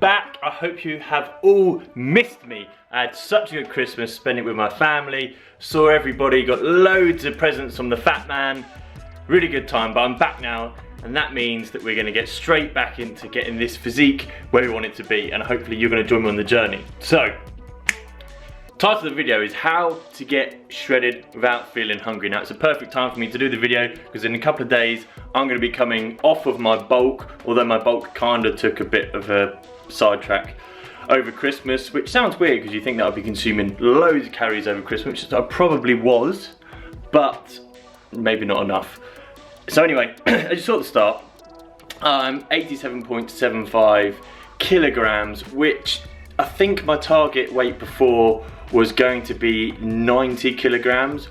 back. I hope you have all missed me. I had such a good Christmas, spent it with my family, saw everybody, got loads of presents from the fat man. Really good time, but I'm back now, and that means that we're gonna get straight back into getting this physique where we want it to be, and hopefully you're gonna join me on the journey. So, title of the video is how to get shredded without feeling hungry. Now it's a perfect time for me to do the video because in a couple of days I'm going to be coming off of my bulk, although my bulk kinda took a bit of a sidetrack over Christmas, which sounds weird because you think that I'd be consuming loads of calories over Christmas, which I probably was, but maybe not enough. So anyway, I just saw at the start, 87.75 kilograms, which I think my target weight before was going to be 90 kilograms,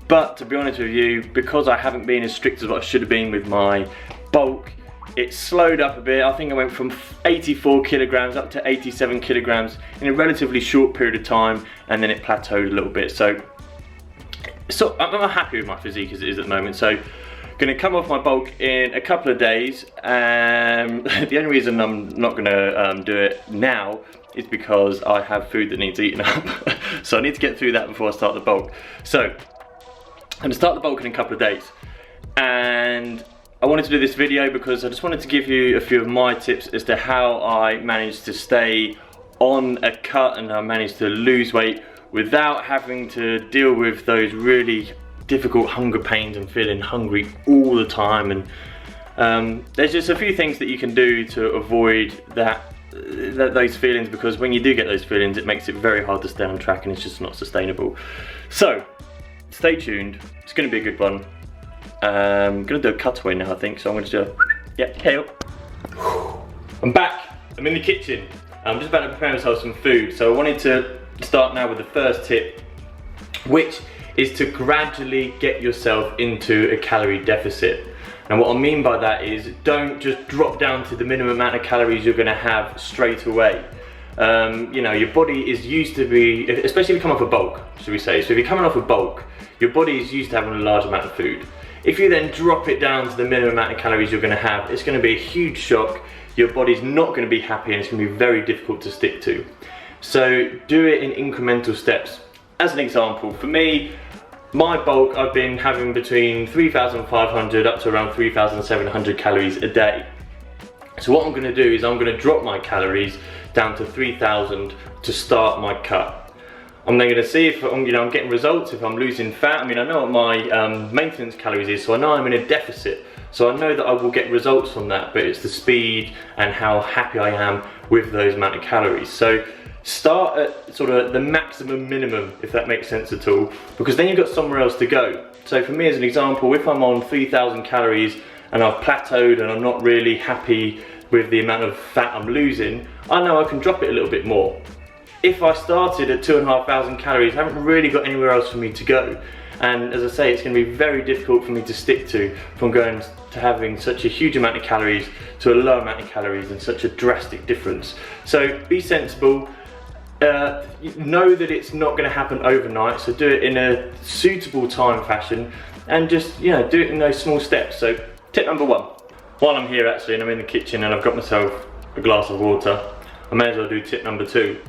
but to be honest with you, because I haven't been as strict as what I should have been with my bulk, it slowed up a bit. I think I went from 84 kilograms up to 87 kilograms in a relatively short period of time, and then it plateaued a little bit. So I'm happy with my physique as it is at the moment. So gonna come off my bulk in a couple of days. The only reason I'm not gonna do it now is because I have food that needs eaten up. So I need to get through that before I start the bulk. So I'm gonna start the bulk in a couple of days. And I wanted to do this video because I just wanted to give you a few of my tips as to how I managed to stay on a cut and I managed to lose weight without having to deal with those really difficult hunger pains and feeling hungry all the time. And there's just a few things that you can do to avoid those feelings, because when you do get those feelings it makes it very hard to stay on track and it's just not sustainable. So stay tuned, it's going to be a good one. I'm going to do a cutaway now I think, so I'm going to do kale. I'm back, I'm in the kitchen, I'm just about to prepare myself some food. So I wanted to start now with the first tip, which is to gradually get yourself into a calorie deficit. And what I mean by that is don't just drop down to the minimum amount of calories you're gonna have straight away. You know, your body is used to be, especially if you come off a bulk, should we say. So if you're coming off a bulk, your body is used to having a large amount of food. If you then drop it down to the minimum amount of calories you're gonna have, it's gonna be a huge shock. Your body's not gonna be happy and it's gonna be very difficult to stick to. So do it in incremental steps. As an example, for me, my bulk, I've been having between 3,500 up to around 3,700 calories a day. So what I'm going to do is I'm going to drop my calories down to 3,000 to start my cut. I'm then going to see if I'm getting results, if I'm losing fat. I mean, I know what my maintenance calories is, so I know I'm in a deficit. So I know that I will get results from that, but it's the speed and how happy I am with those amount of calories. So start at sort of the maximum minimum, if that makes sense at all, because then you've got somewhere else to go. So for me as an example, if I'm on 3,000 calories and I've plateaued and I'm not really happy with the amount of fat I'm losing, I know I can drop it a little bit more. If I started at 2,500 calories, I haven't really got anywhere else for me to go. And as I say, it's going to be very difficult for me to stick to, from going to having such a huge amount of calories to a low amount of calories, and such a drastic difference. So be sensible. Know that it's not going to happen overnight, so do it in a suitable time fashion, and just do it in those small steps. So tip number one, while I'm here actually and I'm in the kitchen and I've got myself a glass of water, I may as well do tip number two.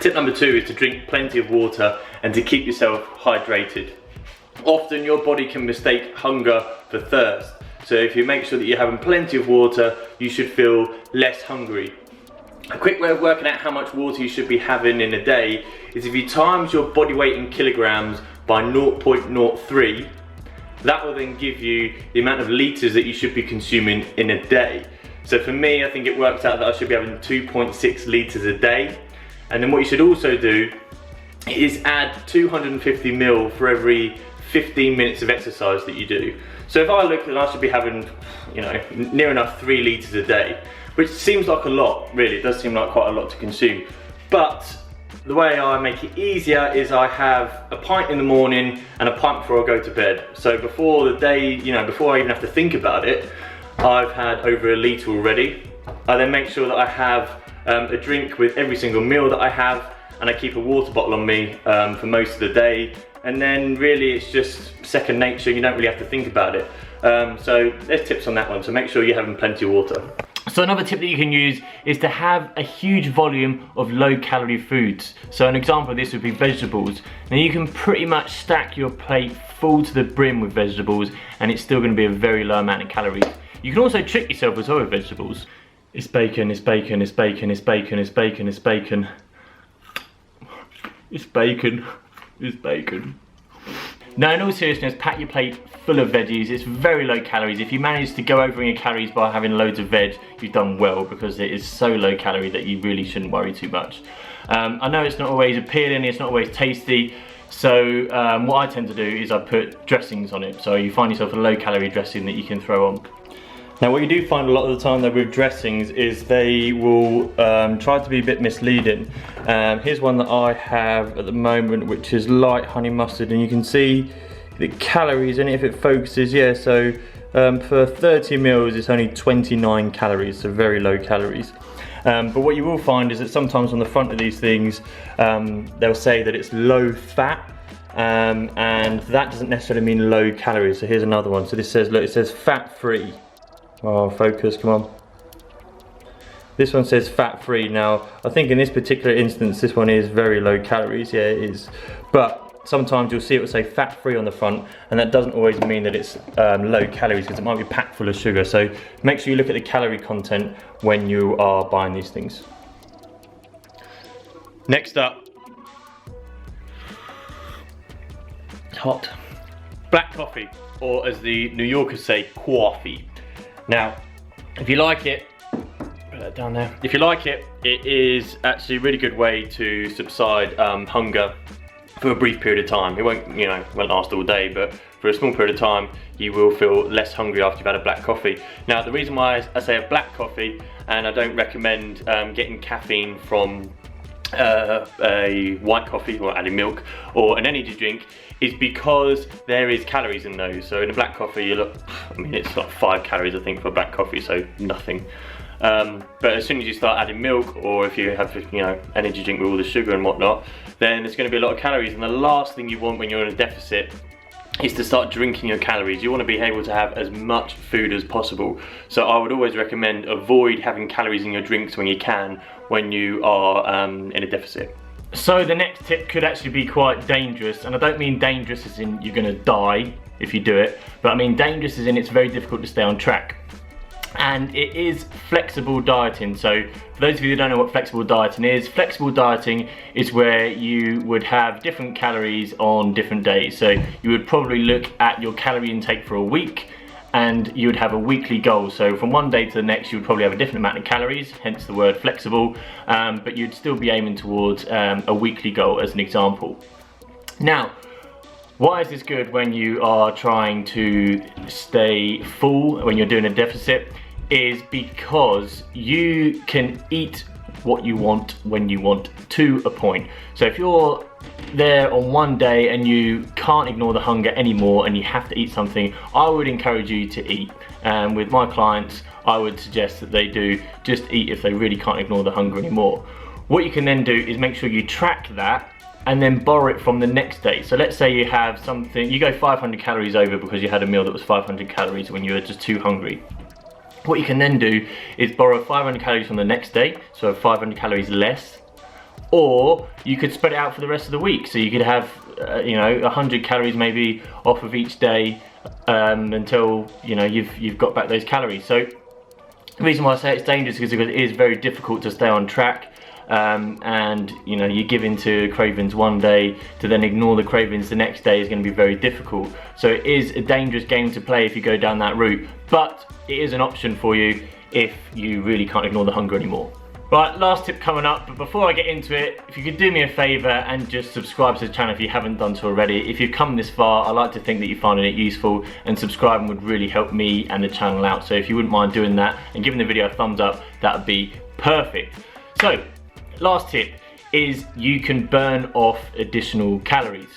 Tip number two is to drink plenty of water and to keep yourself hydrated. Often your body can mistake hunger for thirst, so if you make sure that you're having plenty of water, you should feel less hungry. A quick way of working out how much water you should be having in a day is if you times your body weight in kilograms by 0.03, that will then give you the amount of litres that you should be consuming in a day. So for me, I think it works out that I should be having 2.6 litres a day. And then what you should also do is add 250 ml for every 15 minutes of exercise that you do. So if I look, then I should be having, near enough 3 litres a day, which seems like a lot, really. It does seem like quite a lot to consume. But the way I make it easier is I have a pint in the morning and a pint before I go to bed. So before the day, before I even have to think about it, I've had over a litre already. I then make sure that I have a drink with every single meal that I have, and I keep a water bottle on me for most of the day. And then really it's just second nature, you don't really have to think about it. So there's tips on that one, so make sure you're having plenty of water. So another tip that you can use is to have a huge volume of low calorie foods. So an example of this would be vegetables. Now you can pretty much stack your plate full to the brim with vegetables and it's still going to be a very low amount of calories. You can also trick yourself as well with vegetables. It's bacon, it's bacon, it's bacon, it's bacon, it's bacon, it's bacon. It's bacon, it's bacon. Now in all seriousness, pack your plate full of veggies. It's very low calories. If you manage to go over in your calories by having loads of veg, you've done well, because it is so low calorie that you really shouldn't worry too much. I know it's not always appealing, it's not always tasty, so what I tend to do is I put dressings on it. So you find yourself a low calorie dressing that you can throw on. Now what you do find a lot of the time though with dressings is they will try to be a bit misleading. Here's one that I have at the moment, which is light honey mustard, and you can see the calories in it if it focuses. Yeah, so for 30 mils it's only 29 calories, so very low calories. But what you will find is that sometimes on the front of these things they'll say that it's low fat, and that doesn't necessarily mean low calories. So here's another one. So this says, look, it says fat free. Oh, focus, come on. This one says fat free. Now, I think in this particular instance, this one is very low calories. Yeah, it is. But sometimes you'll see it will say fat free on the front, and that doesn't always mean that it's low calories, because it might be packed full of sugar. So make sure you look at the calorie content when you are buying these things. Next up, hot black coffee, or as the New Yorkers say, coffee. Now, if you like it, put that down there. If you like it, it is actually a really good way to subside hunger for a brief period of time. It won't, won't last all day, but for a small period of time, you will feel less hungry after you've had a black coffee. Now, the reason why I say a black coffee, and I don't recommend getting caffeine from a white coffee or adding milk or an energy drink, is because there is calories in those. So in a black coffee, it's like 5 calories I think for a black coffee, so nothing. But as soon as you start adding milk, or if you have energy drink with all the sugar and whatnot, then there's going to be a lot of calories. And the last thing you want when you're in a deficit is to start drinking your calories. You want to be able to have as much food as possible. So I would always recommend avoid having calories in your drinks when you can, when you are in a deficit. So the next tip could actually be quite dangerous, and I don't mean dangerous as in you're gonna die if you do it, but I mean dangerous as in it's very difficult to stay on track. And it is flexible dieting. So for those of you who don't know what flexible dieting is where you would have different calories on different days. So you would probably look at your calorie intake for a week, and you would have a weekly goal. So from one day to the next, you would probably have a different amount of calories, hence the word flexible, but you'd still be aiming towards a weekly goal as an example. Now, why is this good when you are trying to stay full, when you're doing a deficit? Is because you can eat what you want when you want, to a point. So if you're there on one day and you can't ignore the hunger anymore and you have to eat something, I would encourage you to eat. And with my clients, I would suggest that they do just eat if they really can't ignore the hunger anymore. What you can then do is make sure you track that and then borrow it from the next day. So let's say you have something, you go 500 calories over because you had a meal that was 500 calories when you were just too hungry. What you can then do is borrow 500 calories from the next day, so 500 calories less, or you could spread it out for the rest of the week. So you could have 100 calories maybe off of each day until you've got back those calories. So the reason why I say it's dangerous is because it is very difficult to stay on track, and you give into cravings one day to then ignore the cravings the next day is going to be very difficult. So it is a dangerous game to play if you go down that route, but it is an option for you if you really can't ignore the hunger anymore. Right, last tip coming up, but before I get into it, if you could do me a favour and just subscribe to the channel if you haven't done so already. If you've come this far, I like to think that you're finding it useful, and subscribing would really help me and the channel out. So if you wouldn't mind doing that and giving the video a thumbs up, that would be perfect. So, last tip is you can burn off additional calories.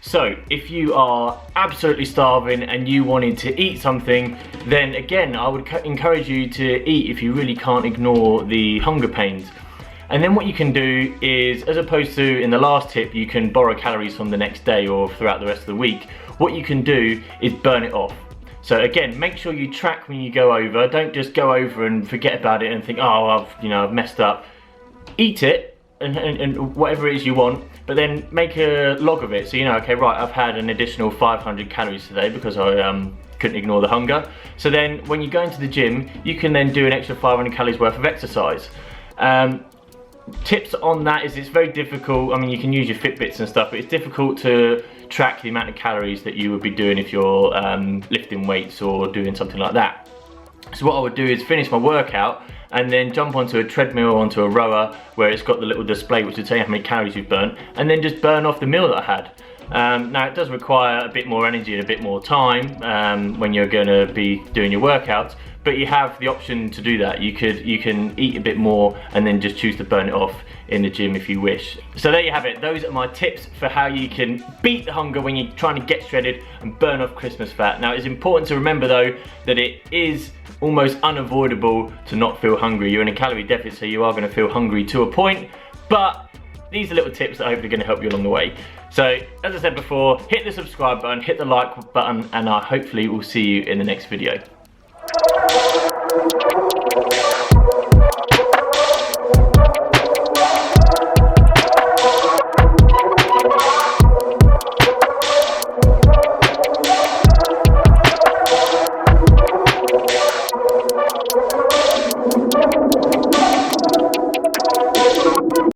So if you are absolutely starving and you wanted to eat something, then again, I would encourage you to eat if you really can't ignore the hunger pains. And then what you can do is, as opposed to in the last tip, you can borrow calories from the next day or throughout the rest of the week, what you can do is burn it off. So again, make sure you track when you go over. Don't just go over and forget about it and think, oh, I've messed up. Eat it and whatever it is you want, but then make a log of it. So you know, okay, right, I've had an additional 500 calories today because I couldn't ignore the hunger. So then when you go into the gym, you can then do an extra 500 calories worth of exercise. Tips on that is it's very difficult. I mean, you can use your Fitbits and stuff, but it's difficult to track the amount of calories that you would be doing if you're lifting weights or doing something like that. So what I would do is finish my workout and then jump onto a treadmill or onto a rower where it's got the little display which will tell you how many calories you've burnt, and then just burn off the meal that I had. Now it does require a bit more energy and a bit more time when you're going to be doing your workouts, but you have the option to do that. You can eat a bit more and then just choose to burn it off in the gym if you wish. So there you have it. Those are my tips for how you can beat the hunger when you're trying to get shredded and burn off Christmas fat. Now it's important to remember though that it is almost unavoidable to not feel hungry. You're in a calorie deficit, so you are going to feel hungry to a point, but these are little tips that are hopefully going to help you along the way. So as I said before, hit the subscribe button, hit the like button, and I hopefully will see you in the next video.